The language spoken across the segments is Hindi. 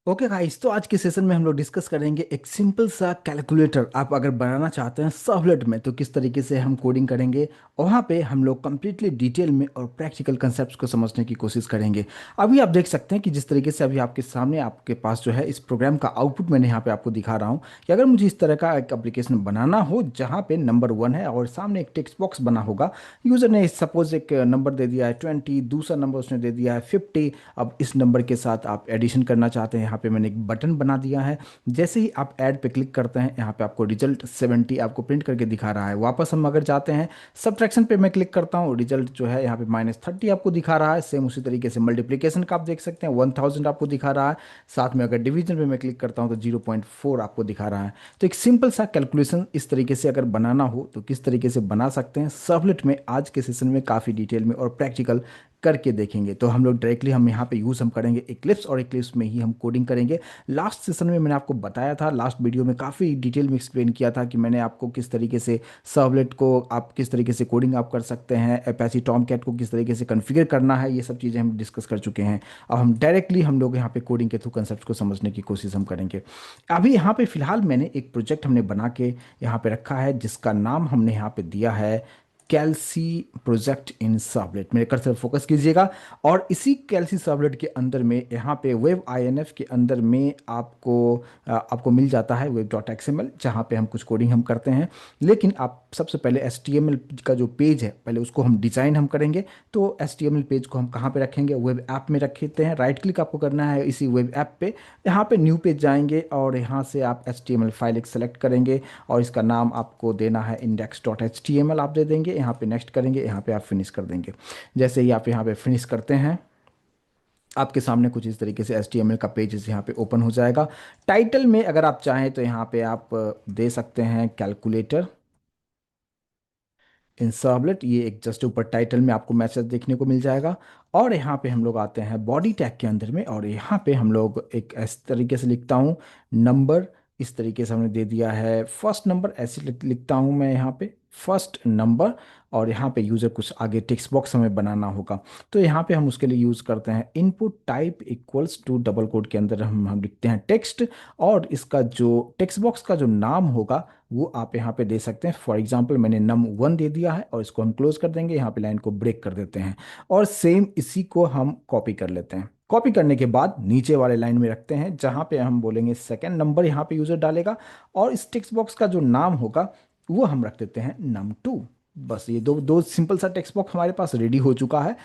ओके गाइस, तो आज के सेशन में हम लोग डिस्कस करेंगे एक सिंपल सा कैलकुलेटर आप अगर बनाना चाहते हैं सर्वलेट में तो किस तरीके से हम कोडिंग करेंगे। और वहाँ पे हम लोग कम्प्लीटली डिटेल में और प्रैक्टिकल कंसेप्ट्स को समझने की कोशिश करेंगे। अभी आप देख सकते हैं कि जिस तरीके से अभी आपके सामने आपके पास जो है इस प्रोग्राम का आउटपुट मैंने यहाँ पे आपको दिखा रहा हूँ कि अगर मुझे इस तरह का एक एप्लीकेशन बनाना हो जहाँ पे नंबर 1 है और सामने एक टेक्स्ट बॉक्स बना होगा। यूज़र ने सपोज एक नंबर दे दिया है 20, दूसरा नंबर उसने दे दिया है 50। अब इस नंबर के साथ आप एडिशन करना चाहते हैं, यहाँ पे मैंने एक बटन बना दिया है। जैसे ही आप ऐड पे क्लिक करते हैं यहाँ पे आपको रिजल्ट 70 आपको प्रिंट करके दिखा रहा है। वापस हम अगर जाते हैं सब्ट्रैक्शन पे मैं क्लिक करता हूँ, रिजल्ट जो है यहाँ पे -30 आपको दिखा रहा है। सेम उसी तरीके से मल्टीप्लिकेशन का आप देख सकते हैं 1000 आपको दिखा रहा है। साथ में अगर डिवीजन पे मैं क्लिक करता हूँ तो 0.4 आपको दिखा रहा है। तो एक सिंपल सा कैलकुलेशन इस तरीके से अगर बनाना हो तो किस तरीके से बना सकते हैं सर्वलेट में, आज के सेशन में काफ़ी डिटेल में और प्रैक्टिकल करके देखेंगे। तो हम लोग डायरेक्टली हम यहाँ पे यूज़ हम करेंगे इक्लिप्स, और इक्लिप्स में ही हम कोडिंग करेंगे। लास्ट सेशन में मैंने आपको बताया था, लास्ट वीडियो में काफ़ी डिटेल में एक्सप्लेन किया था कि मैंने आपको किस तरीके से सर्वलेट को आप किस तरीके से कोडिंग आप कर सकते हैं, अपाचे टॉमकैट को किस तरीके से कॉन्फ़िगर करना है, ये सब चीज़ें हम डिस्कस कर चुके हैं। अब हम डायरेक्टली हम लोग यहाँ पे कोडिंग के थ्रू कंसेप्ट को समझने की कोशिश हम करेंगे। अभी यहाँ पे फिलहाल मैंने एक प्रोजेक्ट हमने बना के यहाँ पे रखा है जिसका नाम हमने यहाँ पे दिया है कैल्सी प्रोजेक्ट इन सर्वलेट। मेरे कर्सर फोकस कीजिएगा। और इसी कैल्सी सर्वलेट के अंदर में यहाँ पे वेब आईएनएफ के अंदर में आपको मिल जाता है वेब डॉट एक्सएमएल, जहाँ पे हम कुछ कोडिंग हम करते हैं। लेकिन आप सबसे पहले एचटीएमएल का जो पेज है पहले उसको हम डिज़ाइन हम करेंगे। तो एचटीएमएल पेज को हम कहाँ पे रखेंगे, वेब ऐप में रखते हैं। राइट क्लिक आपको करना है इसी वेब ऐप पे, यहाँ पे न्यू पेज जाएंगे और यहाँ से आप एचटीएमएल फाइल एक सेलेक्ट करेंगे और इसका नाम आपको देना है index.html। आप दे देंगे, यहाँ पे नेक्स्ट करेंगे, यहाँ पे आप फिनिश कर देंगे। जैसे ही आप यहाँ पे फिनिश करते हैं आपके सामने कुछ इस तरीके से HTML का पेज यहाँ पे ओपन हो जाएगा। टाइटल में अगर आप चाहें तो यहाँ पे आप दे सकते हैं कैलकुलेटर इन सर्वलेट। ये एक जस्ट ऊपर टाइटल में आपको मैसेज देखने को मिल जाएगा। और यहाँ पे हम लोग आते हैं बॉडी टैग के अंदर में, और यहाँ पे हम लोग एक इस तरीके से लिखता हूँ नंबर। इस तरीके से हमने दे दिया है फर्स्ट नंबर, ऐसे लिखता हूँ मैं यहाँ पे फर्स्ट नंबर। और यहाँ पे यूज़र कुछ आगे टेक्स्ट बॉक्स हमें बनाना होगा। तो यहाँ पे हम उसके लिए यूज़ करते हैं input type equals to double quote के अंदर हम लिखते हैं टेक्स्ट। और इसका जो टेक्स्ट बॉक्स का जो नाम होगा वो आप यहाँ पे दे सकते हैं। फॉर एग्जांपल मैंने num1 दे दिया है और इसको हम क्लोज कर देंगे, यहाँ पे लाइन को ब्रेक कर देते हैं। और सेम इसी को हम कॉपी कर लेते हैं। कॉपी करने के बाद नीचे वाले लाइन में रखते हैं जहाँ पे हम बोलेंगे सेकंड नंबर, यहाँ पे यूजर डालेगा। और इस टेक्स्ट बॉक्स का जो नाम होगा वो हम रख देते हैं num2। बस ये दो दो सिंपल सा टेक्स्ट बॉक्स हमारे पास रेडी हो चुका है।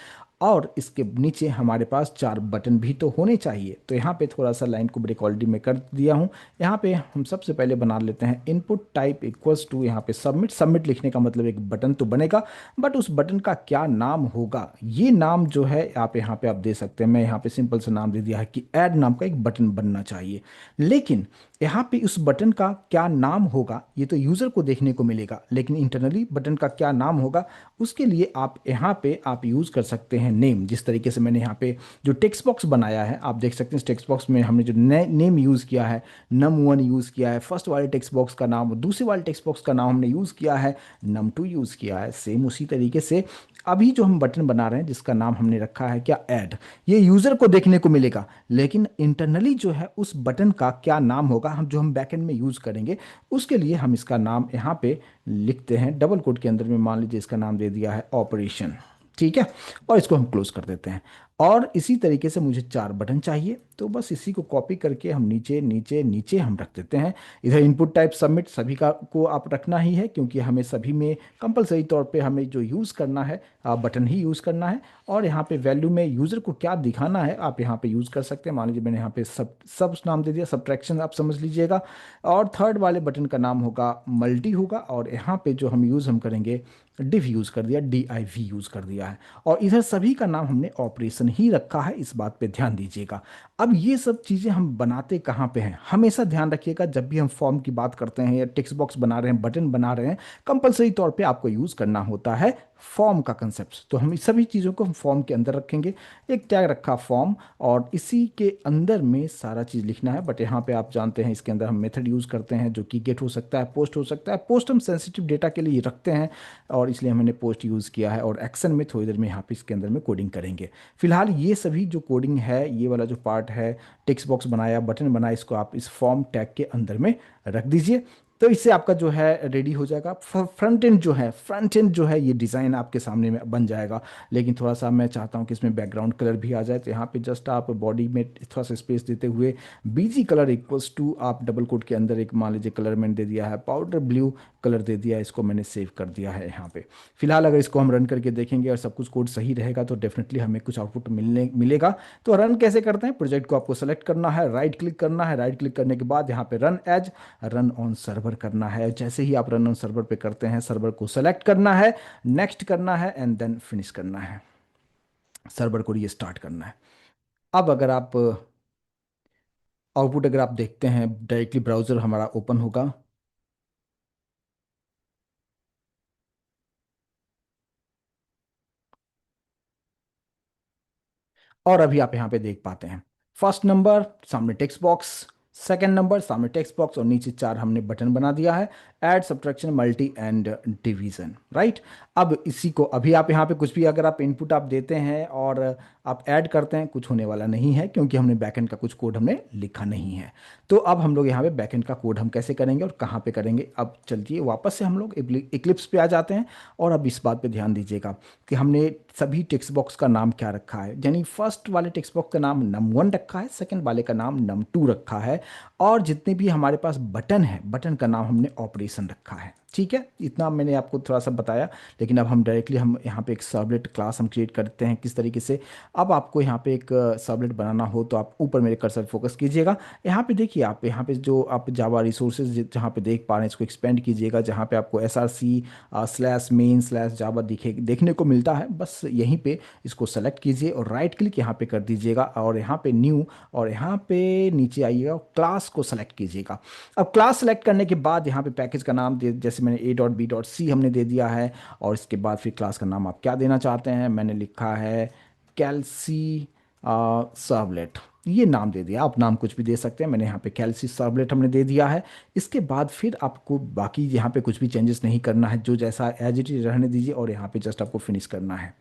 और इसके नीचे हमारे पास 4 बटन भी तो होने चाहिए। तो यहाँ पे थोड़ा सा लाइन को ब्रेक ऑलरेडी मैं कर दिया हूँ। यहाँ पे हम सबसे पहले बना लेते हैं इनपुट टाइप इक्वल्स टू, यहाँ पे सबमिट। सबमिट लिखने का मतलब एक बटन तो बनेगा, बट उस बटन का क्या नाम होगा ये नाम जो है आप यहाँ पे आप दे सकते हैं। मैं यहाँ पे सिंपल सा नाम दे दिया है कि ऐड नाम का एक बटन बनना चाहिए। लेकिन यहाँ पे उस बटन का क्या नाम होगा ये तो यूज़र को देखने को मिलेगा, लेकिन इंटरनली बटन का क्या नाम होगा उसके लिए आप यहाँ पे आप यूज़ कर सकते हैं नेम। जिस तरीके से मैंने यहाँ पे जो टेक्स्ट बॉक्स बनाया है आप देख सकते हैं, इस टेक्स्ट बॉक्स में हमने जो नेम यूज़ किया है num1 यूज़ किया है। फर्स्ट वाले टेक्स्ट बॉक्स का नाम, दूसरे वाले टेक्स्ट बॉक्स का नाम हमने यूज़ किया है num2 यूज़ किया है। सेम उसी तरीके से अभी जो हम बटन बना रहे हैं जिसका नाम हमने रखा है क्या ऐड, ये यूज़र को देखने को मिलेगा, लेकिन इंटरनली जो है उस बटन का क्या नाम होगा हम जो हम बैकएंड में यूज़ करेंगे उसके लिए हम इसका नाम यहाँ पे लिखते हैं डबल कोट के अंदर में। मान लीजिए इसका नाम दे दिया है ऑपरेशन, ठीक है। और इसको हम क्लोज कर देते हैं। और इसी तरीके से मुझे 4 बटन चाहिए, तो बस इसी को कॉपी करके हम नीचे नीचे नीचे हम रख देते हैं। इधर इनपुट टाइप सबमिट सभी का को आप रखना ही है, क्योंकि हमें सभी में कंपलसरी तौर पे हमें जो यूज़ करना है बटन ही यूज़ करना है। और यहाँ पे वैल्यू में यूज़र को क्या दिखाना है आप यहाँ पे यूज़ कर सकते हैं। मान लीजिए मैंने यहाँ पे सब नाम दे दिया, सब्ट्रैक्शन आप समझ लीजिएगा। और थर्ड वाले बटन का नाम होगा मल्टी होगा, और यहाँ पे जो हम यूज़ हम करेंगे डिव यूज़ कर दिया, div यूज़ कर दिया है। और इधर सभी का नाम हमने ऑपरेशन ही रखा है, इस बात पे ध्यान दीजिएगा। अब ये सब चीज़ें हम बनाते कहाँ पे हैं, हमेशा ध्यान रखिएगा जब भी हम फॉर्म की बात करते हैं या टेक्स्ट बॉक्स बना रहे हैं, बटन बना रहे हैं, कंपलसरी तौर पे आपको यूज़ करना होता है फॉर्म का कंसेप्ट। तो हम इस सभी चीज़ों को हम फॉर्म के अंदर रखेंगे। एक टैग रखा फॉर्म, और इसी के अंदर में सारा चीज़ लिखना है। बट यहाँ पे आप जानते हैं इसके अंदर हम मेथड यूज़ करते हैं जो कि गेट हो सकता है, पोस्ट हो सकता है। पोस्ट हम सेंसिटिव डेटा के लिए रखते हैं और इसलिए हमने पोस्ट यूज़ किया है। और एक्शन में थोड़ी देर में यहाँ पे इसके अंदर में कोडिंग करेंगे। फिलहाल ये सभी जो कोडिंग है, ये वाला जो पार्ट है, टेक्स्ट बॉक्स बनाया, बटन बनाया, इसको आप इस फॉर्म टैग के अंदर में रख दीजिए। तो इससे आपका जो है रेडी हो जाएगा। फ्रंट एंड जो है, फ्रंट एंड जो है, ये डिज़ाइन आपके सामने में बन जाएगा। लेकिन थोड़ा सा मैं चाहता हूँ कि इसमें बैकग्राउंड कलर भी आ जाए। तो यहाँ पे जस्ट आप बॉडी में थोड़ा सा स्पेस देते हुए बीजी कलर इक्वल्स टू, आप डबल कोट के अंदर एक मान लीजिए कलर मैंने दे दिया है, पाउडर ब्लू कलर दे दिया है, इसको मैंने सेव कर दिया है यहाँ पे। फिलहाल अगर इसको हम रन करके देखेंगे और सब कुछ कोड सही रहेगा तो डेफिनेटली हमें कुछ आउटपुट मिलेगा। तो रन कैसे करते हैं? प्रोजेक्ट को आपको सेलेक्ट करना है, राइट क्लिक करना है, राइट क्लिक करने के बाद यहाँ पे run as, run on server करना है। जैसे ही आप रन ऑन सर्वर पे करते हैं, सर्वर को सेलेक्ट करना है, नेक्स्ट करना है एंड देन फिनिश करना है, सर्वर को रीस्टार्ट करना है। अब अगर आप आउटपुट अगर आप देखते हैं, डायरेक्टली ब्राउज़र हमारा ओपन होगा। और अभी आप यहाँ पे देख पाते हैं, फर्स्ट नंबर सामने टेक्स्ट बॉक्स, सेकंड नंबर सामने टेक्स्ट बॉक्स, और नीचे चार हमने बटन बना दिया है, add, subtraction, multi and division, right. अब इसी को अभी आप यहाँ पे कुछ भी अगर आप इनपुट आप देते हैं और आप ऐड करते हैं, कुछ होने वाला नहीं है क्योंकि हमने बैकएंड का कुछ कोड हमने लिखा नहीं है। तो अब हम लोग यहाँ पे बैकएंड का कोड हम कैसे करेंगे और कहाँ पे करेंगे? अब चलिए वापस से हम लोग इक्लिप्स पे आ जाते हैं। और अब इस बात पे ध्यान दीजिएगा कि हमने सभी टेक्स्ट बॉक्स का नाम क्या रखा है। यानी फर्स्ट वाले टेक्स्ट बॉक्स का नाम num1 रखा है, सेकंड वाले का नाम num2 रखा है, और जितने भी हमारे पास बटन है, बटन का नाम हमने ऑपरेशन रखा है। ठीक है, इतना मैंने आपको थोड़ा सा बताया। लेकिन अब हम डायरेक्टली हम यहाँ पे एक सर्वलेट क्लास हम क्रिएट करते हैं किस तरीके से। अब आपको यहाँ पे एक सर्वलेट बनाना हो तो आप ऊपर मेरे कर्सर फोकस कीजिएगा। यहाँ पे देखिए, आप यहाँ पे जो आप जावा रिसोर्सेज जहाँ पे देख पा रहे हैं, इसको एक्सपेंड कीजिएगा। जहाँ पे आपको src/main/java देखने को मिलता है, बस यहीं पे इसको सेलेक्ट कीजिए और राइट क्लिक यहाँ पे कर दीजिएगा, और यहाँ पे न्यू, और यहाँ पे नीचे आइएगा, क्लास को सेलेक्ट कीजिएगा। अब क्लास सेलेक्ट करने के बाद यहाँ पे पैकेज का नाम दे, जैसे मैंने a.b.c हमने दे दिया है। और इसके बाद फिर क्लास का नाम आप क्या देना चाहते हैं, मैंने लिखा है कैल्सी सर्वलेट, ये नाम दे दिया। आप नाम कुछ भी दे सकते हैं, मैंने यहाँ पे कैल्सी सर्वलेट हमने दे दिया है। इसके बाद फिर आपको बाकी यहाँ पे कुछ भी चेंजेस नहीं करना है, जो जैसा एज इट इज रहने दीजिए, और यहाँ पे जस्ट आपको फिनिश करना है।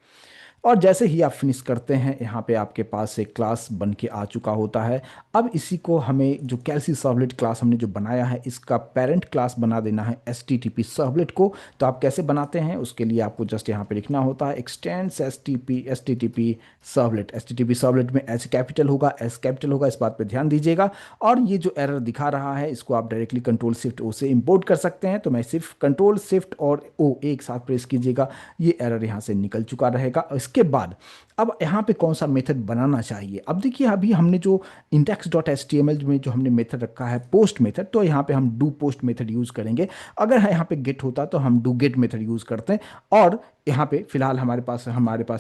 और जैसे ही आप फिनिश करते हैं, यहाँ पे आपके पास एक क्लास बन के आ चुका होता है। अब इसी को हमें जो कैल्सी सर्वलेट क्लास हमने जो बनाया है, इसका पेरेंट क्लास बना देना है S T T P servlet को। तो आप कैसे बनाते हैं, उसके लिए आपको जस्ट यहाँ पे लिखना होता है x tends S T T P servlet. S T T P servlet में एस कैपिटल होगा, एस कैपिटल होगा, इस बात पे ध्यान दीजिएगा। और ये जो एरर दिखा रहा है, इसको आप डायरेक्टली कंट्रोल शिफ्ट ओ से इंपोर्ट कर सकते हैं। तो मैं सिर्फ कंट्रोल शिफ्ट और ओ एक साथ प्रेस कीजिएगा, ये एरर यहाँ से निकल चुका रहेगा। इसके बाद अब यहाँ पे कौन सा मेथड बनाना चाहिए? अब देखिए, अभी हमने जो index.html में जो हमने मेथड रखा है पोस्ट मेथड, तो यहाँ पे हम डू पोस्ट मेथड यूज करेंगे। अगर यहाँ पे गेट होता तो हम डू गेट मेथड यूज करते हैं। और यहाँ पे फिलहाल हमारे पास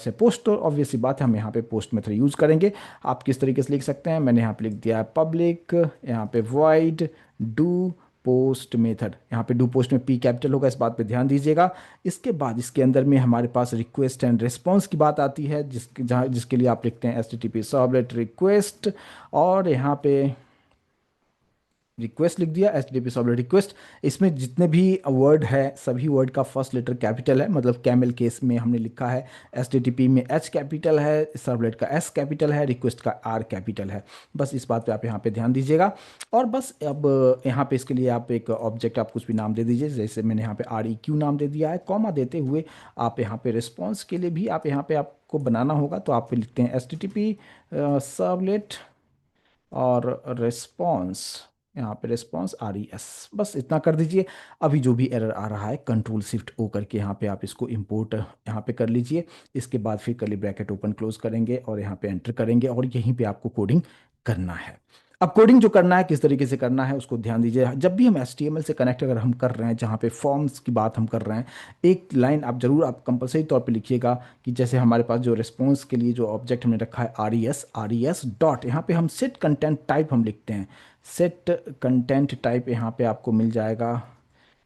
है पोस्ट, तो ऑब्वियस सी बात है हम यहाँ पे पोस्ट मेथड यूज करेंगे। आप किस तरीके से लिख सकते हैं, मैंने यहाँ पे लिख दिया है पब्लिक, यहाँ पे वॉइड डू पोस्ट मेथड। यहाँ पे डू पोस्ट में पी कैपिटल होगा, इस बात पे ध्यान दीजिएगा। इसके बाद इसके अंदर में हमारे पास रिक्वेस्ट एंड रिस्पॉन्स की बात आती है, जिसके लिए आप लिखते हैं H T T P servlet request, और यहाँ पे रिक्वेस्ट लिख दिया, H D P servlet request. इसमें जितने भी वर्ड है, सभी वर्ड का फर्स्ट लेटर कैपिटल है, मतलब कैमल केस में हमने लिखा है। एच टी टी पी में एच कैपिटल है, सर्वलेट का एस कैपिटल है, रिक्वेस्ट का आर कैपिटल है। बस इस बात पे आप यहाँ पे ध्यान दीजिएगा। और बस अब यहाँ पे इसके लिए आप एक ऑब्जेक्ट आप कुछ भी नाम दे दीजिए, जैसे मैंने यहाँ पे आर ई क्यू नाम दे दिया है, कॉमा देते हुए आप यहाँ पे रिस्पॉन्स के लिए भी आप यहाँ पे आपको बनाना होगा, तो आप लिखते हैं H T T P servlet और रिस्पॉन्स, यहाँ पे रिस्पॉन्स आर ई एस, बस इतना कर दीजिए। अभी जो भी एरर आ रहा है, कंट्रोल शिफ्ट ओ करके यहाँ पे आप इसको इंपोर्ट यहाँ पे कर लीजिए। इसके बाद फिर कर्ली ब्रैकेट ओपन क्लोज करेंगे और यहाँ पे एंटर करेंगे, और यहीं पे आपको कोडिंग करना है। अब कोडिंग जो करना है, किस तरीके से करना है उसको ध्यान दीजिए। जब भी हम HTML से कनेक्ट अगर हम कर रहे हैं, जहाँ पे फॉर्म्स की बात हम कर रहे हैं, एक लाइन आप जरूर आप कंपलसरी तौर पे लिखिएगा कि जैसे हमारे पास जो रिस्पॉन्स के लिए जो ऑब्जेक्ट हमने रखा है आर ई एस डॉट, यहाँ पे हम सेट कंटेंट टाइप हम लिखते हैं। सेट कंटेंट टाइप यहाँ पे आपको मिल जाएगा,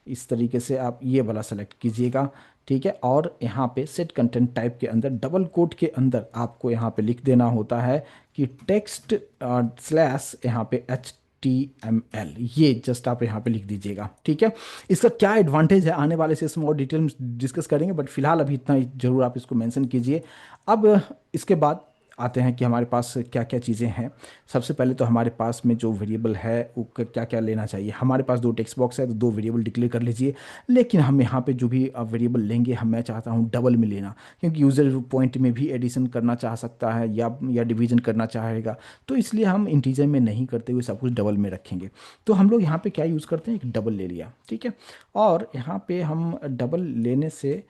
इस तरीके से आप ये वाला सेलेक्ट कीजिएगा, ठीक है। और यहाँ पे सेट कंटेंट टाइप के अंदर डबल कोट के अंदर आपको यहाँ पे लिख देना होता है कि टेक्स्ट स्लैश यहाँ पे HTML, ये जस्ट आप यहाँ पे लिख दीजिएगा, ठीक है। इसका क्या एडवांटेज है आने वाले सेशन में और डिटेल में डिस्कस करेंगे, बट फिलहाल अभी इतना ही जरूर आप इसको मेंशन कीजिए। अब इसके बाद आते हैं कि हमारे पास क्या क्या चीज़ें हैं। सबसे पहले तो हमारे पास में जो वेरिएबल है वो क्या क्या लेना चाहिए। हमारे पास दो टेक्स्ट बॉक्स है तो दो वेरिएबल डिक्लेयर कर लीजिए, लेकिन हम यहाँ पे जो भी वेरिएबल लेंगे हम मैं चाहता हूँ डबल में लेना, क्योंकि यूज़र पॉइंट में भी एडिशन करना चाह सकता है या डिवीजन करना चाहेगा, तो इसलिए हम इंटीजर में नहीं करते हुए सब कुछ डबल में रखेंगे। तो हम लोग यहाँ पे क्या यूज़ करते हैं, एक डबल ले लिया, ठीक है। और यहाँ पे हम डबल लेने से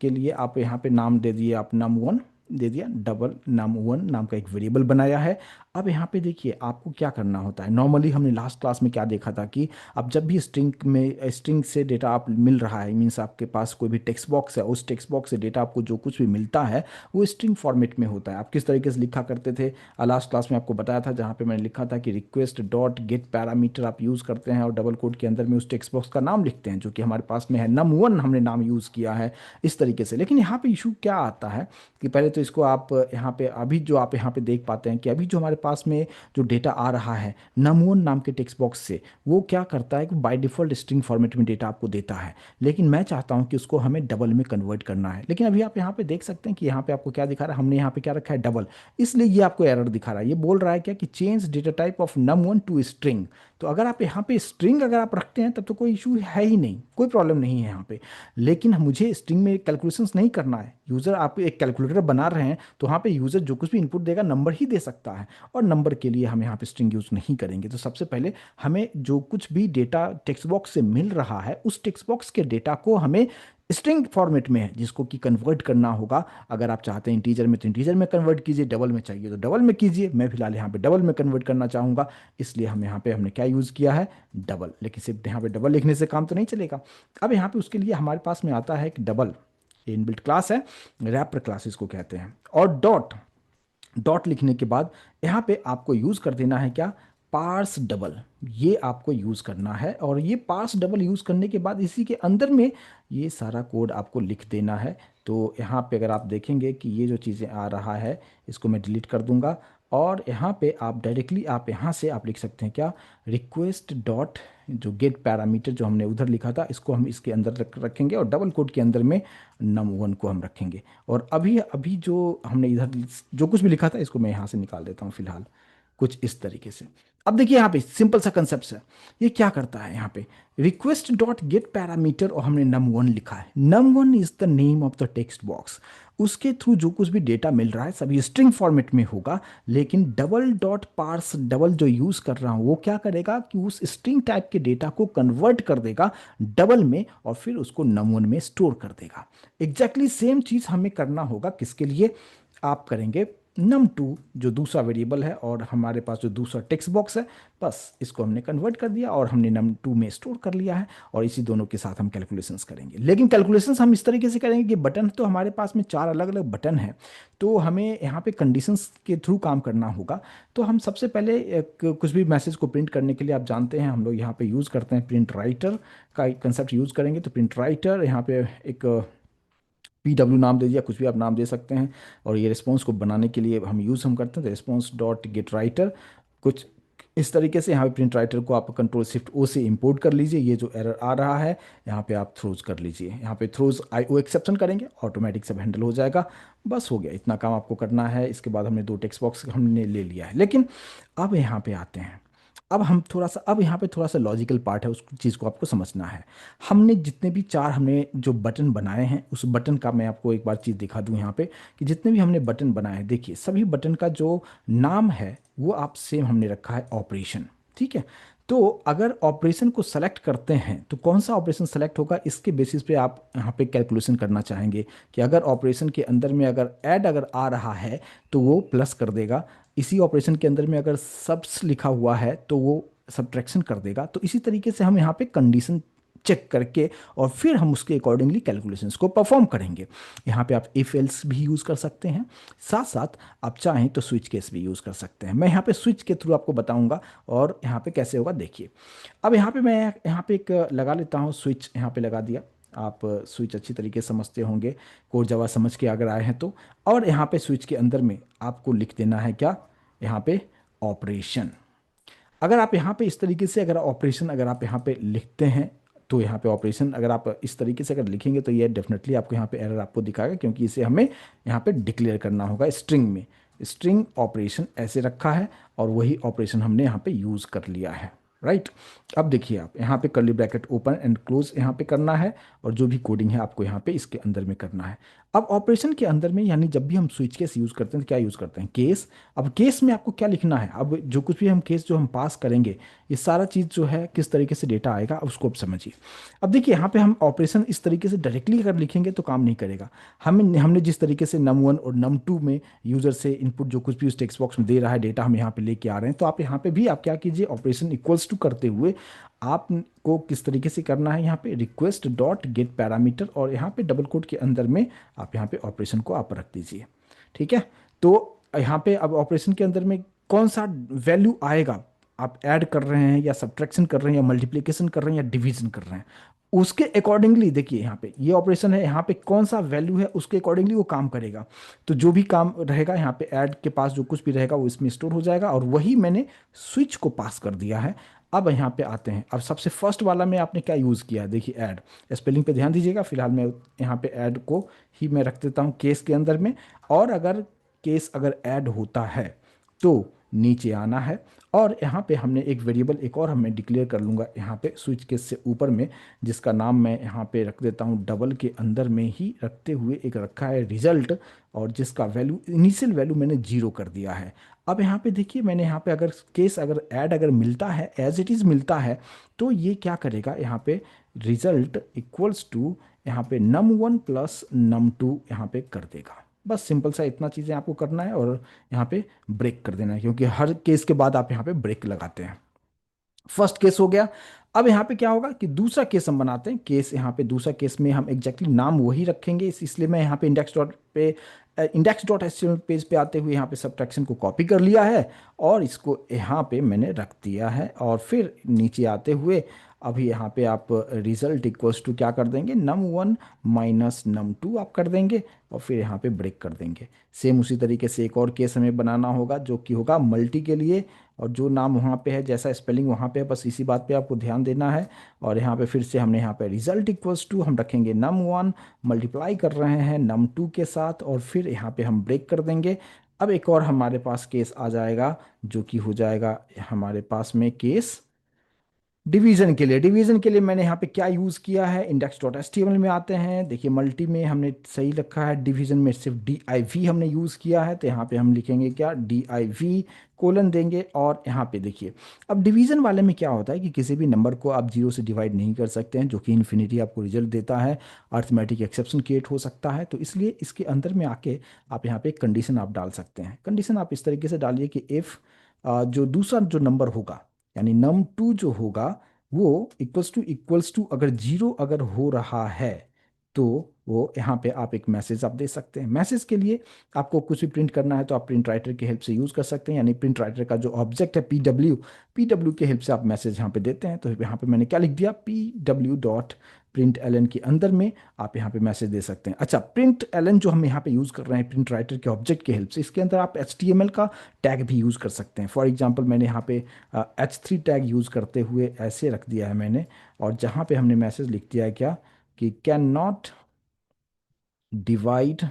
के लिए आप यहाँ पे नाम दे दिए, आप num1 दे दिया, डबल num1 नाम का एक वेरिएबल बनाया है। अब यहाँ पे देखिए आपको क्या करना होता है। नॉर्मली हमने लास्ट क्लास में क्या देखा था कि अब जब भी स्ट्रिंग से डेटा आप मिल रहा है, मीन्स आपके पास कोई भी टेक्स्ट बॉक्स है, उस टेक्स्ट बॉक्स से डेटा आपको जो कुछ भी मिलता है वो स्ट्रिंग फॉर्मेट में होता है। आप किस तरीके से लिखा करते थे, लास्ट क्लास में आपको बताया था, जहाँ पे मैंने लिखा था कि रिक्वेस्ट डॉट गेट पैरामीटर आप यूज़ करते हैं और डबल कोड के अंदर में उस टेक्स्ट बॉक्स का नाम लिखते हैं जो कि हमारे पास में है, num1 हमने नाम यूज़ किया है इस तरीके से। लेकिन यहाँ पे इशू क्या आता है कि पहले तो इसको आप यहाँ पे अभी जो आप यहाँ पे देख पाते हैं कि अभी जो हमारे पास में जो डेटा आ रहा है num1 नाम के टेक्स्ट बॉक्स से, वो क्या करता है कि बाय डिफ़ॉल्ट स्ट्रिंग फॉर्मेट में डेटा आपको देता है, लेकिन मैं चाहता हूँ कि उसको हमें डबल में कन्वर्ट करना है। लेकिन अभी आप यहाँ पे देख सकते हैं कि यहाँ पे आपको क्या दिखा रहा है, हमने यहाँ पे क्या रखा है, डबल, इसलिए ये आपको एरर दिखा रहा है। ये बोल रहा है क्या कि change data type of num1 to string. तो अगर आप यहाँ पे स्ट्रिंग अगर आप रखते हैं तब तो कोई इशू है ही नहीं, कोई प्रॉब्लम नहीं है यहाँ पे। लेकिन मुझे स्ट्रिंग में कैलकुलेशंस नहीं करना है, यूज़र आप एक कैलकुलेटर बना रहे हैं तो वहाँ पे यूज़र जो कुछ भी इनपुट देगा नंबर ही दे सकता है, और नंबर के लिए हम यहाँ पे स्ट्रिंग यूज़ नहीं करेंगे। तो सबसे पहले हमें जो कुछ भी डेटा टेक्स्ट बॉक्स से मिल रहा है उस टेक्स्ट बॉक्स के डेटा को हमें स्ट्रिंग फॉर्मेट में है जिसको कि कन्वर्ट करना होगा। अगर आप चाहते हैं इंटीजर में तो इंटीजर में कन्वर्ट कीजिए, डबल में चाहिए तो डबल में कीजिए। मैं फिलहाल यहाँ पे डबल में कन्वर्ट करना चाहूँगा, इसलिए हम यहाँ पे हमने क्या यूज़ किया है, डबल। लेकिन सिर्फ यहाँ पे डबल लिखने से काम तो नहीं चलेगा। अब यहाँ पे उसके लिए हमारे पास में आता है कि डबल इनबिल्ट क्लास है, रैपर क्लास इसको कहते हैं। और डॉट, डॉट लिखने के बाद यहाँ पे आपको यूज़ कर देना है क्या, पार्स डबल, ये आपको यूज़ करना है। और ये पार्स डबल यूज़ करने के बाद इसी के अंदर में ये सारा कोड आपको लिख देना है। तो यहाँ पे अगर आप देखेंगे कि ये जो चीज़ें आ रहा है इसको मैं डिलीट कर दूंगा, और यहाँ पे आप डायरेक्टली आप यहाँ से आप लिख सकते हैं क्या, रिक्वेस्ट डॉट जो गेट पैरामीटर जो हमने उधर लिखा था इसको हम इसके अंदर रखेंगे, और डबल कोड के अंदर में num1 को हम रखेंगे। और अभी अभी जो हमने इधर जो कुछ भी लिखा था इसको मैं यहाँ से निकाल देता हूँ फिलहाल, कुछ इस तरीके से। अब देखिए यहाँ पे सिंपल सा कंसेप्ट है, ये क्या करता है, यहाँ पे रिक्वेस्ट डॉट गेट पैरामीटर और हमने num1 लिखा है। num1 is the name of the text box, उसके थ्रू जो कुछ भी डेटा मिल रहा है सभी स्ट्रिंग फॉर्मेट में होगा। लेकिन डबल डॉट पार्स डबल जो यूज कर रहा हूं वो क्या करेगा कि उस स्ट्रिंग टाइप के डेटा को कन्वर्ट कर देगा डबल में और फिर उसको num1 में स्टोर कर देगा। एग्जैक्टली सेम चीज हमें करना होगा किसके लिए, आप करेंगे num2 जो दूसरा वेरिएबल है और हमारे पास जो दूसरा टेक्स्ट बॉक्स है, बस इसको हमने कन्वर्ट कर दिया और हमने num2 में स्टोर कर लिया है। और इसी दोनों के साथ हम कैलकुलेशंस करेंगे। लेकिन कैलकुलेशंस हम इस तरीके से करेंगे कि बटन तो हमारे पास में चार अलग अलग बटन है, तो हमें यहाँ पे कंडीशंस के थ्रू काम करना होगा। तो हम सबसे पहले कुछ भी मैसेज को प्रिंट करने के लिए आप जानते हैं हम लोग यहाँ पे यूज़ करते हैं प्रिंट राइटर का कंसेप्ट यूज़ करेंगे। तो प्रिंट राइटर यहाँ पे एक PW नाम दे दिया, कुछ भी आप नाम दे सकते हैं। और ये रिस्पॉन्स को बनाने के लिए हम करते हैं तो रिस्पॉन्स डॉट गेट राइटर, कुछ इस तरीके से। यहाँ पे प्रिंट राइटर को आप कंट्रोल शिफ्ट ओ से इंपोर्ट कर लीजिए। ये जो एरर आ रहा है यहाँ पे आप थ्रोज कर लीजिए, यहाँ पे थ्रोज IO एक्सेप्शन करेंगे, ऑटोमेटिक सब हैंडल हो जाएगा। बस हो गया, इतना काम आपको करना है। इसके बाद हमने दो टेक्स्ट बॉक्स हमने ले लिया है। लेकिन अब यहाँ पे आते हैं, अब हम थोड़ा सा, अब यहाँ पे थोड़ा सा लॉजिकल पार्ट है, उस चीज़ को आपको समझना है। हमने जितने भी चार हमने जो बटन बनाए हैं उस बटन का मैं आपको एक बार चीज़ दिखा दूं यहाँ पे कि जितने भी हमने बटन बनाए हैं देखिए सभी बटन का जो नाम है वो आप सेम हमने रखा है ऑपरेशन, ठीक है। तो अगर ऑपरेशन को सेलेक्ट करते हैं तो कौन सा ऑपरेशन सेलेक्ट होगा इसके बेसिस पे आप यहाँ पे कैलकुलेशन करना चाहेंगे कि अगर ऑपरेशन के अंदर में अगर ऐड अगर आ रहा है तो वो प्लस कर देगा, इसी ऑपरेशन के अंदर में अगर सब्स लिखा हुआ है तो वो सब्ट्रैक्शन कर देगा। तो इसी तरीके से हम यहाँ पे कंडीशन चेक करके और फिर हम उसके अकॉर्डिंगली कैलकुलेशंस को परफॉर्म करेंगे। यहाँ पे आप इफ एल्स भी यूज़ कर सकते हैं, साथ साथ आप चाहें तो स्विच केस भी यूज़ कर सकते हैं। मैं यहाँ पे स्विच के थ्रू आपको बताऊंगा और यहाँ पे कैसे होगा देखिए। अब यहाँ पे मैं यहाँ पे एक लगा लेता हूँ, स्विच यहाँ पे लगा दिया। आप स्विच अच्छी तरीके से समझते होंगे, कोड जावा समझ के अगर आए हैं तो। और यहाँ पे स्विच के अंदर में आपको लिख देना है क्या, यहाँ पे ऑपरेशन। अगर आप यहाँ पे इस तरीके से अगर ऑपरेशन अगर आप यहाँ पे लिखते हैं तो यहाँ पे ऑपरेशन अगर आप इस तरीके से अगर लिखेंगे तो ये डेफिनेटली आपको यहाँ पे एरर आपको दिखाएगा, क्योंकि इसे हमें यहाँ पे डिक्लेयर करना होगा स्ट्रिंग में। स्ट्रिंग ऑपरेशन ऐसे रखा है और वही ऑपरेशन हमने यहाँ पे यूज़ कर लिया है, राइट। अब देखिए आप यहाँ पे curly bracket open and close यहाँ पे करना है और जो भी कोडिंग है आपको यहाँ पे इसके अंदर में करना है। अब ऑपरेशन के अंदर में यानी जब भी हम स्विच केस यूज़ करते हैं तो क्या यूज़ करते हैं, केस। अब केस में आपको क्या लिखना है, अब जो कुछ भी हम केस जो हम पास करेंगे ये सारा चीज़ जो है किस तरीके से डेटा आएगा अब उसको आप समझिए। अब देखिए यहाँ पे हम ऑपरेशन इस तरीके से डायरेक्टली अगर लिखेंगे तो काम नहीं करेगा। हमने जिस तरीके से num 1 और num 2 में यूज़र से इनपुट जो कुछ भी उस टेक्स्ट बॉक्स में दे रहा है डेटा हम यहाँ पे लेके आ रहे हैं, तो आप यहाँ पे भी आप क्या कीजिए, ऑपरेशन इक्वल्स टू करते हुए आपको किस तरीके से करना है, यहाँ पे रिक्वेस्ट डॉट गेट पैरामीटर और यहाँ पे डबल कोट के अंदर में आप यहाँ पे ऑपरेशन को आप रख दीजिए। ठीक है, तो यहाँ पे अब ऑपरेशन के अंदर में कौन सा वैल्यू आएगा, आप ऐड कर रहे हैं या सब्ट्रैक्शन कर रहे हैं या मल्टीप्लिकेशन कर रहे हैं या डिवीजन कर रहे हैं, उसके अकॉर्डिंगली देखिए यहाँ पे ये ऑपरेशन है, यहाँ पे कौन सा वैल्यू है उसके अकॉर्डिंगली वो काम करेगा। तो जो भी काम रहेगा यहाँ पे ऐड के पास जो कुछ भी रहेगा वो इसमें स्टोर हो जाएगा और वही मैंने स्विच को पास कर दिया है। अब यहाँ पे आते हैं, अब सबसे फर्स्ट वाला में आपने क्या यूज़ किया है, देखिए ऐड। स्पेलिंग पे ध्यान दीजिएगा, फिलहाल मैं यहाँ पे ऐड को ही मैं रख देता हूँ केस के अंदर में। और अगर केस अगर ऐड होता है तो नीचे आना है और यहाँ पे हमने एक वेरिएबल एक और हमें डिक्लेयर कर लूँगा यहाँ पे स्विच केस से ऊपर में, जिसका नाम मैं यहाँ पे रख देता हूँ डबल के अंदर में ही रखते हुए एक रखा है रिजल्ट, और जिसका वैल्यू इनिशियल वैल्यू मैंने 0 कर दिया है। अब यहाँ पे देखिए मैंने यहाँ पे अगर केस अगर ऐड अगर मिलता है एज इट इज़ मिलता है तो ये क्या करेगा, यहाँ पे रिजल्ट इक्वल्स टू यहाँ पे num 1 प्लस num 2 यहाँ पे कर देगा। बस सिंपल सा इतना चीज़ें आपको करना है और यहाँ पे ब्रेक कर देना है, क्योंकि हर केस के बाद आप यहाँ पे ब्रेक लगाते हैं। फर्स्ट केस हो गया। अब यहाँ पे क्या होगा कि दूसरा केस हम बनाते हैं, केस यहाँ पे दूसरा केस में हम एग्जैक्टली नाम वही रखेंगे, इसलिए मैं यहाँ पे इंडेक्स डॉट एचटीएमएल पेज पे आते हुए यहाँ पे सब्ट्रैक्शन को कॉपी कर लिया है और इसको यहाँ पे मैंने रख दिया है। और फिर नीचे आते हुए अभी यहाँ पे आप रिजल्ट इक्वल्स टू क्या कर देंगे, num 1 माइनस num 2 आप कर देंगे और फिर यहाँ पे ब्रेक कर देंगे। सेम उसी तरीके से एक और केस हमें बनाना होगा जो कि होगा मल्टी के लिए, और जो नाम वहाँ पे है जैसा स्पेलिंग वहाँ पे है बस इसी बात पे आपको ध्यान देना है। और यहाँ पे फिर से हमने यहाँ पे रिजल्ट इक्वल्स टू हम रखेंगे num 1 मल्टीप्लाई कर रहे हैं num 2 के साथ और फिर यहाँ पे हम ब्रेक कर देंगे। अब एक और हमारे पास केस आ जाएगा जो कि हो जाएगा हमारे पास में केस डिवीजन के लिए। डिवीजन के लिए मैंने यहाँ पे क्या यूज़ किया है, index dot H T M L में आते हैं, देखिए मल्टी में हमने सही रखा है, डिवीजन में सिर्फ डी आई वी हमने यूज़ किया है, तो यहाँ पे हम लिखेंगे क्या, डी आई वी कोलन देंगे। और यहाँ पे देखिए अब डिवीजन वाले में क्या होता है कि किसी भी नंबर को आप 0 से डिवाइड नहीं कर सकते हैं, जो कि इन्फिनिटी आपको रिजल्ट देता है, अर्थमेटिक एक्सेप्शन क्रिएट हो सकता है। तो इसलिए इसके अंदर में आके आप यहाँ पे एक कंडीशन आप डाल सकते हैं। कंडीशन आप इस तरीके से डालिए कि इफ़ जो दूसरा जो नंबर होगा यानी num 2 जो होगा वो इक्वल्स टू अगर 0 अगर हो रहा है तो वो यहाँ पे आप एक मैसेज आप दे सकते हैं। मैसेज के लिए आपको कुछ भी प्रिंट करना है तो आप प्रिंट राइटर की हेल्प से यूज़ कर सकते हैं, यानी प्रिंट राइटर का जो ऑब्जेक्ट है पी डब्ल्यू की हेल्प से आप मैसेज यहाँ पे देते हैं। तो यहाँ पे मैंने क्या लिख दिया, pw.println के अंदर में आप यहाँ पे मैसेज दे सकते हैं। अच्छा, प्रिंट एलन जो हम यहाँ पे यूज़ कर रहे हैं प्रिंट राइटर के ऑब्जेक्ट की हेल्प से, इसके अंदर आप HTML का टैग भी यूज़ कर सकते हैं। फॉर एग्जांपल मैंने यहाँ पे H3 टैग यूज़ करते हुए ऐसे रख दिया है मैंने, और जहाँ पे हमने मैसेज लिख दिया है क्या कि कैन नॉट डिवाइड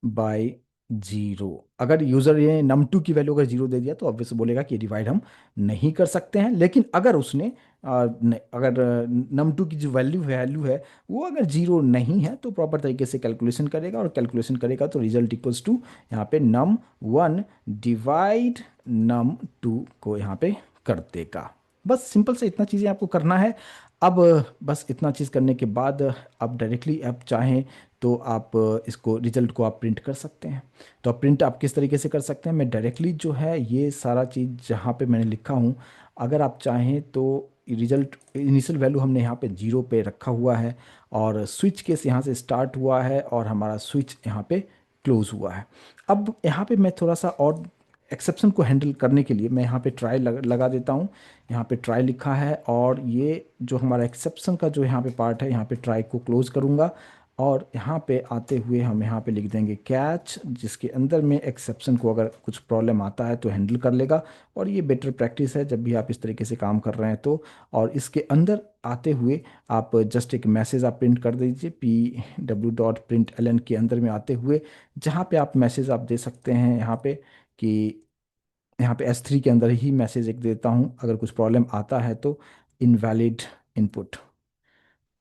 बाय 0। अगर यूजर ये num 2 की वैल्यू अगर 0 दे दिया तो ऑब्वियस बोलेगा कि डिवाइड हम नहीं कर सकते हैं। लेकिन अगर उसने अगर num 2 की जो वैल्यू है वो अगर 0 नहीं है तो प्रॉपर तरीके से कैलकुलेशन करेगा, और कैलकुलेशन करेगा तो रिजल्ट इक्वल्स टू यहाँ पे num 1 डिवाइड num 2 को यहाँ पे कर देगा। बस सिंपल से इतना चीज़ें आपको करना है। अब बस इतना चीज़ करने के बाद आप डायरेक्टली आप चाहें तो आप इसको रिजल्ट को आप प्रिंट कर सकते हैं। तो आप प्रिंट आप किस तरीके से कर सकते हैं, मैं डायरेक्टली जो है ये सारा चीज़ जहाँ पे मैंने लिखा हूँ, अगर आप चाहें तो रिजल्ट इनिशियल वैल्यू हमने यहाँ पे 0 पे रखा हुआ है, और स्विच केस यहाँ से स्टार्ट हुआ है और हमारा स्विच यहाँ पे क्लोज हुआ है। अब यहाँ पे मैं थोड़ा सा और एक्सेप्शन को हैंडल करने के लिए मैं यहाँ पे ट्राई लगा देता हूँ। यहाँ पे ट्राई लिखा है, और ये जो हमारा एक्सेप्शन का जो यहाँ पे पार्ट है, यहाँ पे ट्राई को क्लोज करूँगा, और यहाँ पे आते हुए हम यहाँ पे लिख देंगे कैच, जिसके अंदर में एक्सेप्शन को अगर कुछ प्रॉब्लम आता है तो हैंडल कर लेगा। और ये बेटर प्रैक्टिस है जब भी आप इस तरीके से काम कर रहे हैं तो। और इसके अंदर आते हुए आप जस्ट एक मैसेज आप प्रिंट कर दीजिए, pw.println के अंदर में आते हुए, जहाँ पे आप मैसेज आप दे सकते हैं यहाँ पे कि यहाँ पे S3 के अंदर ही मैसेज एक देता हूँ, अगर कुछ प्रॉब्लम आता है तो इनवैलिड इनपुट,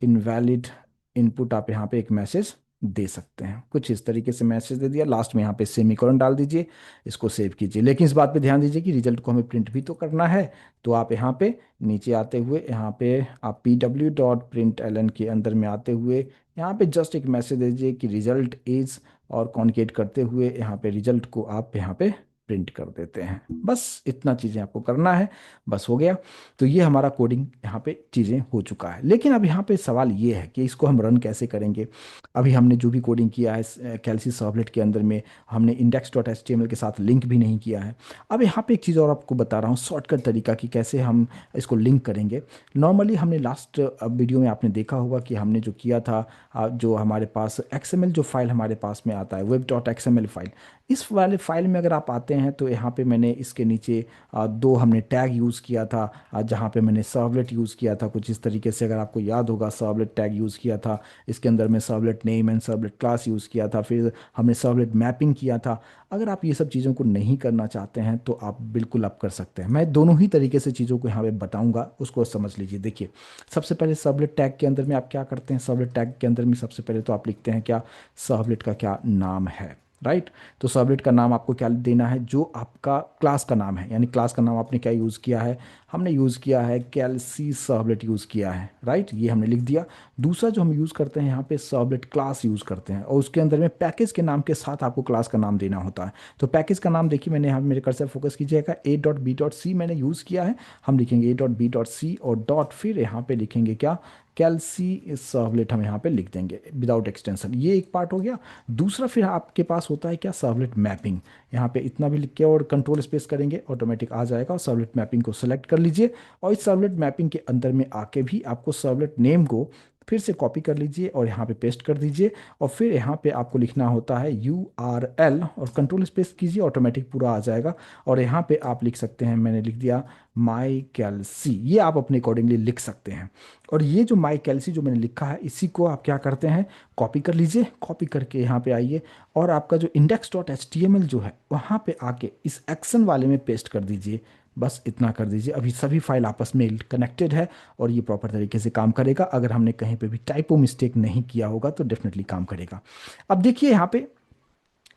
इनवैलिड इनपुट आप यहाँ पे एक मैसेज दे सकते हैं। कुछ इस तरीके से मैसेज दे दिया, लास्ट में यहाँ पे सेमीकोलन डाल दीजिए, इसको सेव कीजिए। लेकिन इस बात पे ध्यान दीजिए कि रिजल्ट को हमें प्रिंट भी तो करना है। तो आप यहाँ पे नीचे आते हुए यहाँ पे आप pw.println के अंदर में आते हुए यहाँ पे जस्ट एक मैसेज दे दीजिए कि रिजल्ट इज, और कॉन्केट करते हुए यहाँ पे रिजल्ट को आप यहाँ पे प्रिंट कर देते हैं। बस इतना चीज़ें आपको करना है, बस हो गया। तो ये हमारा कोडिंग यहाँ पे चीज़ें हो चुका है। लेकिन अब यहाँ पे सवाल ये है कि इसको हम रन कैसे करेंगे। अभी हमने जो भी कोडिंग किया है कैल्सी सर्वलेट के अंदर में, हमने index.html के साथ लिंक भी नहीं किया है। अब यहाँ पे एक चीज़ और आपको बता रहा हूँ शॉर्टकट तरीका कि कैसे हम इसको लिंक करेंगे। नॉर्मली हमने लास्ट वीडियो में आपने देखा होगा कि हमने जो किया था, जो हमारे पास XML जो फाइल हमारे पास में आता है, web.xml फाइल, इस वाले फाइल में अगर आप आते हैं तो यहाँ पे मैंने इसके नीचे दो हमने टैग यूज़ किया था, जहाँ पे मैंने सर्वलेट यूज़ किया था कुछ इस तरीके से, अगर आपको याद होगा सर्वलेट टैग यूज़ किया था। इसके अंदर में servlet name and servlet class use किया था, फिर हमने सर्वलेट मैपिंग किया था। अगर आप ये सब चीज़ों को नहीं करना चाहते हैं तो आप बिल्कुल आप कर सकते हैं। मैं दोनों ही तरीके से चीज़ों को यहाँ पे बताऊंगा, उसको समझ लीजिए। देखिए, सबसे पहले सर्वलेट टैग के अंदर में आप क्या करते हैं, सर्वलेट टैग के अंदर में सबसे पहले तो आप लिखते हैं क्या, सर्वलेट का क्या नाम है, राइट। तो सर्वलेट का नाम आपको क्या देना है, जो आपका क्लास का नाम है, यानी क्लास का नाम आपने क्या यूज़ किया है, हमने यूज़ किया है कैल्सी सर्वलेट यूज़ किया है, राइट, ये हमने लिख दिया। दूसरा जो हम यूज़ करते हैं यहाँ पे सर्वलेट क्लास यूज़ करते हैं, और उसके अंदर में पैकेज के नाम के साथ आपको क्लास का नाम देना होता है। तो पैकेज का नाम देखिए, मैंने यहाँ मेरे कर्सर फोकस कीजिएगा, a.b.c मैंने यूज़ किया है। हम लिखेंगे a.b.c और डॉट, फिर यहाँ पे लिखेंगे क्या, कैल्सी सर्वलेट, हम यहाँ पे लिख देंगे विदाउट एक्सटेंशन। ये एक पार्ट हो गया। दूसरा फिर आपके पास होता है क्या, सर्वलेट मैपिंग। यहाँ पे इतना भी लिख के और कंट्रोल स्पेस करेंगे, ऑटोमेटिक आ जाएगा। और सर्वलेट मैपिंग को सेलेक्ट कर लीजिए, और इस सर्वलेट मैपिंग के अंदर में आके भी आपको सर्वलेट नेम को फिर से कॉपी कर लीजिए और यहाँ पे पेस्ट कर दीजिए। और फिर यहाँ पे आपको लिखना होता है URL, और कंट्रोल स्पेस कीजिए, ऑटोमेटिक पूरा आ जाएगा। और यहाँ पे आप लिख सकते हैं, मैंने लिख दिया माई कैल्सी, ये आप अपने अकॉर्डिंगली लिख सकते हैं। और ये जो माई कैल्सी जो मैंने लिखा है, इसी को आप क्या करते हैं, कॉपी कर लीजिए। कॉपी करके यहाँ पे आइए, और आपका जो index.html जो है वहाँ पे आके इस एक्शन वाले में पेस्ट कर दीजिए। बस इतना कर दीजिए। अभी सभी फाइल आपस में कनेक्टेड है, और ये प्रॉपर तरीके से काम करेगा। अगर हमने कहीं पे भी टाइपो मिस्टेक नहीं किया होगा तो डेफिनेटली काम करेगा। अब देखिए, यहाँ पे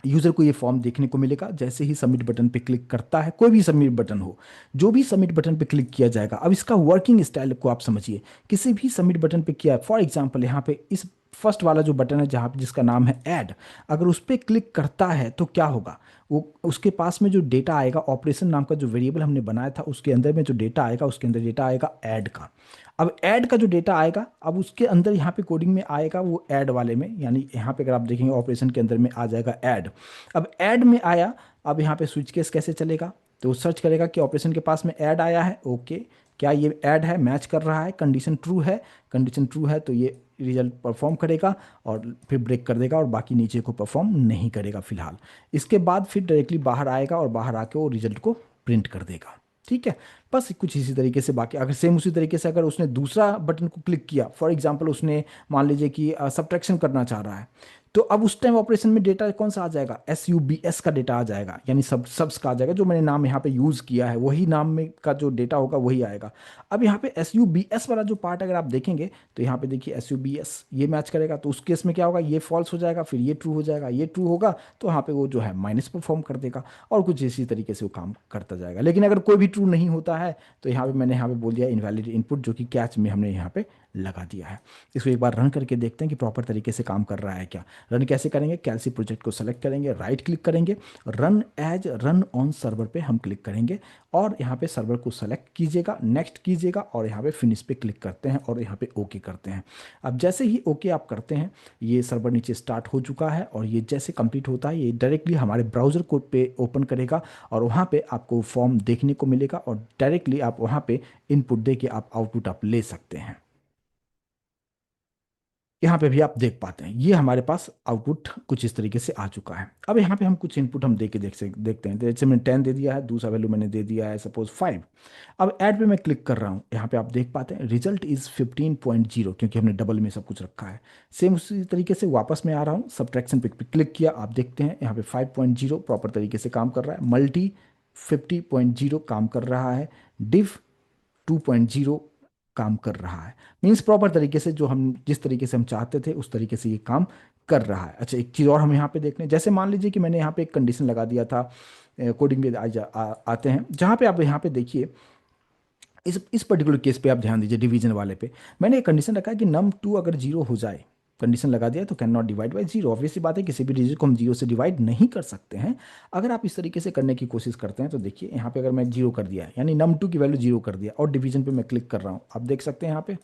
यूजर को ये फॉर्म देखने को मिलेगा। जैसे ही सबमिट बटन पे क्लिक करता है, कोई भी सबमिट बटन हो, जो भी सबमिट बटन पे क्लिक किया जाएगा, अब इसका वर्किंग स्टाइल को आप समझिए। किसी भी सबमिट बटन पे किया, फॉर एग्जांपल यहाँ पे इस फर्स्ट वाला जो बटन है जहाँ पे जिसका नाम है ऐड, अगर उस पर क्लिक करता है तो क्या होगा, वो उसके पास में जो डेटा आएगा, ऑपरेशन नाम का जो वेरिएबल हमने बनाया था उसके अंदर में जो डेटा आएगा, उसके अंदर डेटा आएगा ऐड का। अब ऐड का जो डेटा आएगा, अब उसके अंदर यहाँ पे कोडिंग में आएगा वो ऐड वाले में, यानी यहाँ पे अगर आप देखेंगे ऑपरेशन के अंदर में आ जाएगा ऐड। अब ऐड में आया, अब यहाँ पे स्विच केस कैसे चलेगा, तो वो सर्च करेगा कि ऑपरेशन के पास में ऐड आया है, ओके, क्या ये ऐड है, मैच कर रहा है, कंडीशन ट्रू है, कंडीशन ट्रू है तो ये रिजल्ट परफॉर्म करेगा, और फिर ब्रेक कर देगा, और बाकी नीचे को परफॉर्म नहीं करेगा फिलहाल। इसके बाद फिर डायरेक्टली बाहर आएगा, और बाहर आके वो रिजल्ट को प्रिंट कर देगा। ठीक है, बस कुछ इसी तरीके से। बाकी अगर सेम उसी तरीके से अगर उसने दूसरा बटन को क्लिक किया, फॉर एग्जांपल उसने मान लीजिए कि सब्ट्रैक्शन करना चाह रहा है, तो अब उस टाइम ऑपरेशन में डेटा कौन सा आ जाएगा, SUBS का डेटा आ जाएगा, यानी सब्स का आ जाएगा। जो मैंने नाम यहाँ पे यूज़ किया है वही नाम में का जो डेटा होगा वही आएगा। अब यहाँ पे SUBS वाला जो पार्ट अगर आप देखेंगे तो यहाँ पे देखिए SUBS ये मैच करेगा, तो उस केस में क्या होगा, ये फॉल्स हो जाएगा, फिर ये ट्रू हो जाएगा, ये ट्रू होगा, तो यहाँ पे वो जो है माइनस परफॉर्म कर देगा, और कुछ इसी तरीके से वो काम करता जाएगा। लेकिन अगर कोई भी ट्रू नहीं होता है तो यहाँ पे मैंने यहाँ पे बोल दिया इनवैलिड इनपुट, जो कि कैच में हमने यहाँ पे लगा दिया है। इसको एक बार रन करके देखते हैं कि प्रॉपर तरीके से काम कर रहा है क्या। रन कैसे करेंगे, कैलसी प्रोजेक्ट को सेलेक्ट करेंगे, राइट क्लिक करेंगे, run as run on server पे हम क्लिक करेंगे और यहाँ पे सर्वर को सेलेक्ट कीजिएगा, नेक्स्ट कीजिएगा और यहाँ पे फिनिश पे क्लिक करते हैं और यहाँ पे ओके करते हैं। अब जैसे ही ओके आप करते हैं, ये सर्वर नीचे स्टार्ट हो चुका है और ये जैसे कंप्लीट होता है ये डायरेक्टली हमारे ब्राउज़र को पे ओपन करेगा और वहाँ पे आपको फॉर्म देखने को मिलेगा और डायरेक्टली आप वहाँ पे इनपुट दे के आप आउटपुट आप ले सकते हैं। यहाँ पे भी आप देख पाते हैं ये हमारे पास आउटपुट कुछ इस तरीके से आ चुका है। अब यहाँ पे हम कुछ इनपुट हम दे के देखते हैं। तो जैसे मैंने 10 दे दिया है, दूसरा वैल्यू मैंने दे दिया है सपोज 5। अब ऐड पे मैं क्लिक कर रहा हूँ, यहाँ पे आप देख पाते हैं रिजल्ट इज 15.0 क्योंकि हमने डबल में सब कुछ रखा है। सेम उसी तरीके से वापस मैं आ रहा हूँ, सब्ट्रैक्शन पे क्लिक किया, आप देखते हैं यहाँ पे 5.0 प्रॉपर तरीके से काम कर रहा है, मल्टी 50.0 काम कर रहा है, डिव 2.0 काम कर रहा है। मीन्स प्रॉपर तरीके से जो हम जिस तरीके से हम चाहते थे उस तरीके से ये काम कर रहा है। अच्छा, एक चीज़ और हम यहाँ पे देख लें, जैसे मान लीजिए कि मैंने यहाँ पे एक कंडीशन लगा दिया था, कोडिंग में आते हैं जहाँ पे आप यहाँ पे देखिए, इस पर्टिकुलर केस पे आप ध्यान दीजिए, डिवीजन वाले पे मैंने एक कंडीशन रखा है कि नम टू अगर जीरो हो जाए, कंडीशन लगा दिया तो can not divide by zero. Obviously बात है किसी भी डिजिट को हम जीरो से डिवाइड नहीं कर सकते हैं। अगर आप इस तरीके से करने की कोशिश करते हैं तो देखिए यहाँ पे अगर मैं जीरो कर दिया यानी नम टू की वैल्यू जीरो कर दिया और डिवीजन पे मैं क्लिक कर रहा हूँ, आप देख सकते हैं यहाँ पे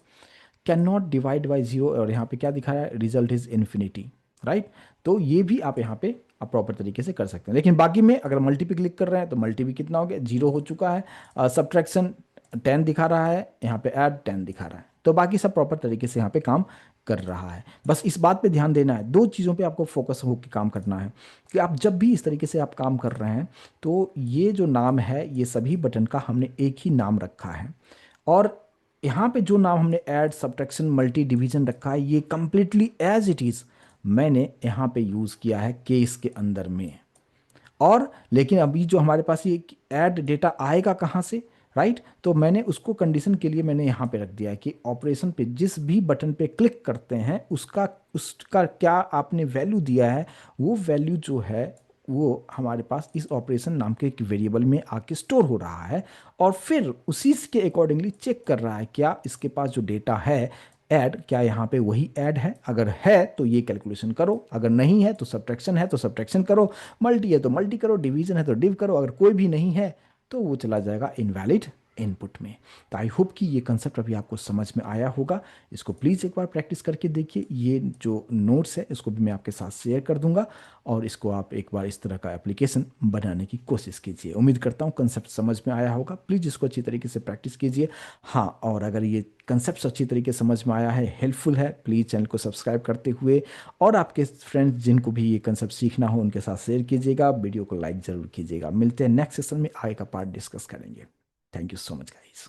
can not divide by zero और यहाँ पे क्या दिखा रहा है, रिजल्ट इज इन्फिनिटी, राइट। तो ये भी आप यहाँ पे आप प्रॉपर तरीके से कर सकते हैं। लेकिन बाकी में अगर मल्टी पे क्लिक कर रहे हैं तो मल्टी भी कितना हो गया, जीरो हो चुका है। सब्ट्रैक्शन 10 दिखा रहा है, यहाँ पे ऐड 10 दिखा रहा है, तो बाकी सब प्रॉपर तरीके से यहाँ पे काम कर रहा है। बस इस बात पे ध्यान देना है, दो चीज़ों पे आपको फोकस होकर काम करना है कि आप जब भी इस तरीके से आप काम कर रहे हैं तो ये जो नाम है ये सभी बटन का हमने एक ही नाम रखा है और यहाँ पे जो नाम हमने ऐड सब्ट्रैक्शन मल्टी डिवीजन रखा है ये कंप्लीटली एज इट इज़ मैंने यहाँ पे यूज़ किया है केस के अंदर में। और लेकिन अभी जो हमारे पास ये ऐड डेटा आएगा कहाँ से, राइट। तो मैंने उसको कंडीशन के लिए मैंने यहाँ पे रख दिया है कि ऑपरेशन पे जिस भी बटन पे क्लिक करते हैं उसका उसका क्या आपने वैल्यू दिया है, वो वैल्यू जो है वो हमारे पास इस ऑपरेशन नाम के एक वेरिएबल में आके स्टोर हो रहा है और फिर उसी के अकॉर्डिंगली चेक कर रहा है क्या इसके पास जो डेटा है ऐड, क्या यहाँ पे वही ऐड है, अगर है तो ये कैलकुलेशन करो, अगर नहीं है तो सब्ट्रैक्शन है तो सब्ट्रैक्शन करो, मल्टी है तो मल्टी करो, डिवीजन है तो डिव करो, अगर कोई भी नहीं है तो वो चला जाएगा इनवैलिड इनपुट में। तो आई होप कि ये कंसेप्ट अभी आपको समझ में आया होगा। इसको प्लीज़ एक बार प्रैक्टिस करके देखिए, ये जो नोट्स है इसको भी मैं आपके साथ शेयर कर दूंगा और इसको आप एक बार इस तरह का एप्लीकेशन बनाने की कोशिश कीजिए। उम्मीद करता हूँ कंसेप्ट समझ में आया होगा, प्लीज़ इसको अच्छी तरीके से प्रैक्टिस कीजिए। हाँ, और अगर ये कंसेप्ट अच्छी तरीके से समझ में आया है, हेल्पफुल है, प्लीज़ चैनल को सब्सक्राइब करते हुए और आपके फ्रेंड्स जिनको भी ये कंसेप्ट सीखना हो उनके साथ शेयर कीजिएगा, वीडियो को लाइक ज़रूर कीजिएगा। मिलते हैं नेक्स्ट सेशन में, आगे का पार्ट डिस्कस करेंगे। Thank you so much guys.